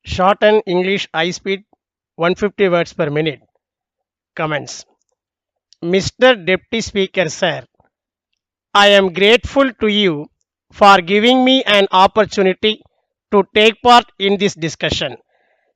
Shorthand English high speed 150 words per minute. Comments. Mr. Deputy Speaker, sir, I am grateful to you for giving me an opportunity to take part in this discussion.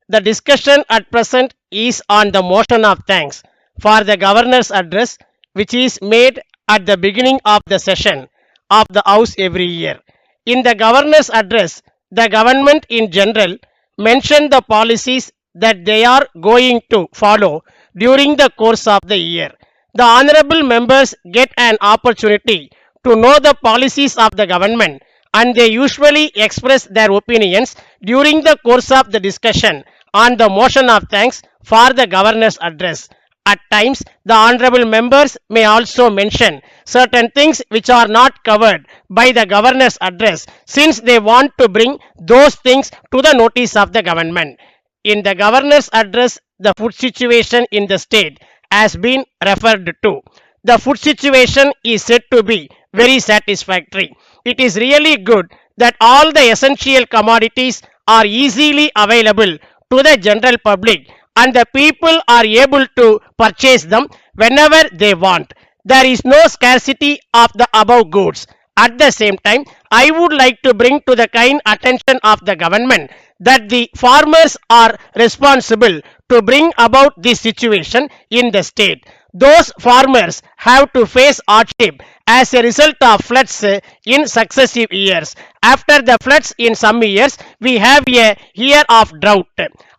The discussion at present is on the motion of thanks for the Governor's address, which is made at the beginning of the session of the House every year. In the Governor's address, the government in general mentioned the policies that they are going to follow during the course of the year. The honorable members get an opportunity to know the policies of the government, and they usually express their opinions during the course of the discussion on the motion of thanks for the Governor's address. At times, the honorable members may also mention certain things which are not covered by the Governor's address, since they want to bring those things to the notice of the government. In the Governor's address, the food situation in the state has been referred to. The food situation is said to be very satisfactory. It is really good that all the essential commodities are easily available to the general public, and the people are able to purchase them whenever they want. There is no scarcity of the above goods. At the same time, I would like to bring to the kind attention of the government that the farmers are responsible to bring about this situation in the state. Those farmers have to face hardship as a result of floods in successive years. After the floods in some years, we have a year of drought.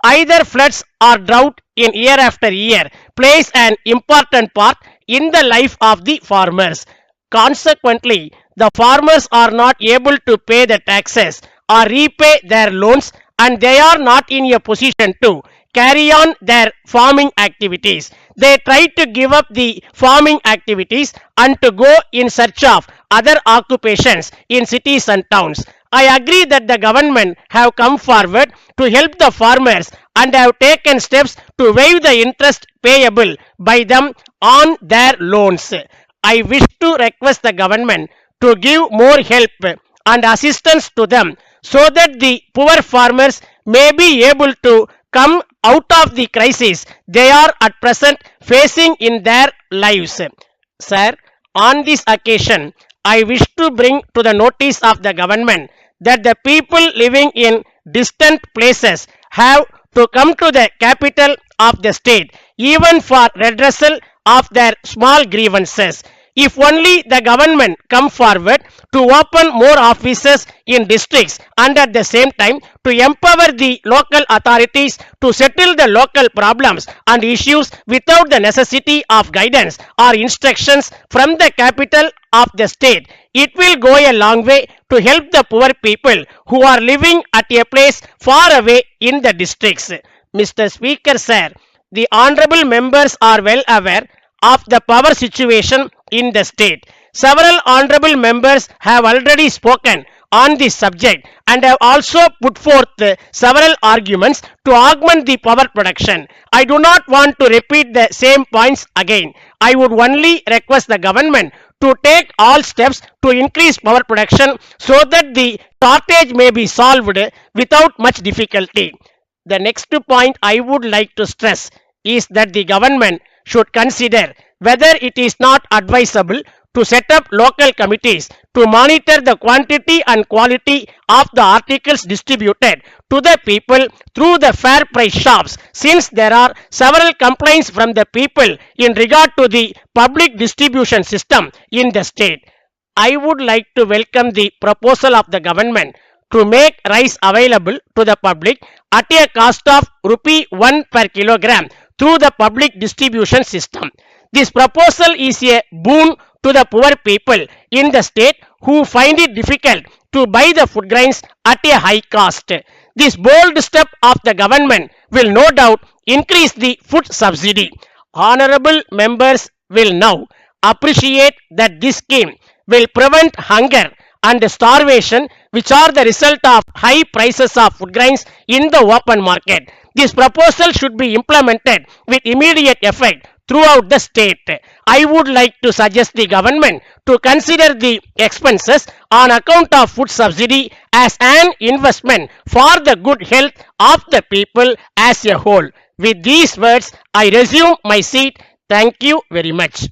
Either floods or drought in year after year plays an important part in the life of the farmers. Consequently, the farmers are not able to pay the taxes or repay their loans, and they are not in a position to carry on their farming activities. They try to give up the farming activities and to go in search of other occupations in cities and towns. I agree that the government have come forward to help the farmers and have taken steps to waive the interest payable by them on their loans. I wish to request the government to give more help and assistance to them so that the poor farmers may be able to come out of the crisis they are at present facing in their lives. Sir, on this occasion, I wish to bring to the notice of the government that the people living in distant places have to come to the capital of the state even for redressal of their small grievances. If only the government come forward to open more offices in districts and at the same time to empower the local authorities to settle the local problems and issues without the necessity of guidance or instructions from the capital of the state, it will go a long way to help the poor people who are living at a place far away in the districts. Mr. Speaker, sir, the honorable members are well aware of the power situation in the state. Several honorable members have already spoken on this subject and have also put forth several arguments to augment the power production. I do not want to repeat the same points again. I would only request the government to take all steps to increase power production so that the shortage may be solved without much difficulty. The next point I would like to stress is that the government should consider whether it is not advisable to set up local committees to monitor the quantity and quality of the articles distributed to the people through the fair price shops, since there are several complaints from the people in regard to the public distribution system in the state. I would like to welcome the proposal of the government to make rice available to the public at a cost of rupee 1 per kilogram through the public distribution system. This proposal is a boon to the poor people in the state who find it difficult to buy the food grains at a high cost. This bold step of the government will no doubt increase the food subsidy. Honorable members will now appreciate that this scheme will prevent hunger and starvation, which are the result of high prices of food grains in the open market. This proposal should be implemented with immediate effect throughout the state. I would like to suggest the government to consider the expenses on account of food subsidy as an investment for the good health of the people as a whole. With these words, I resume my seat. Thank you very much.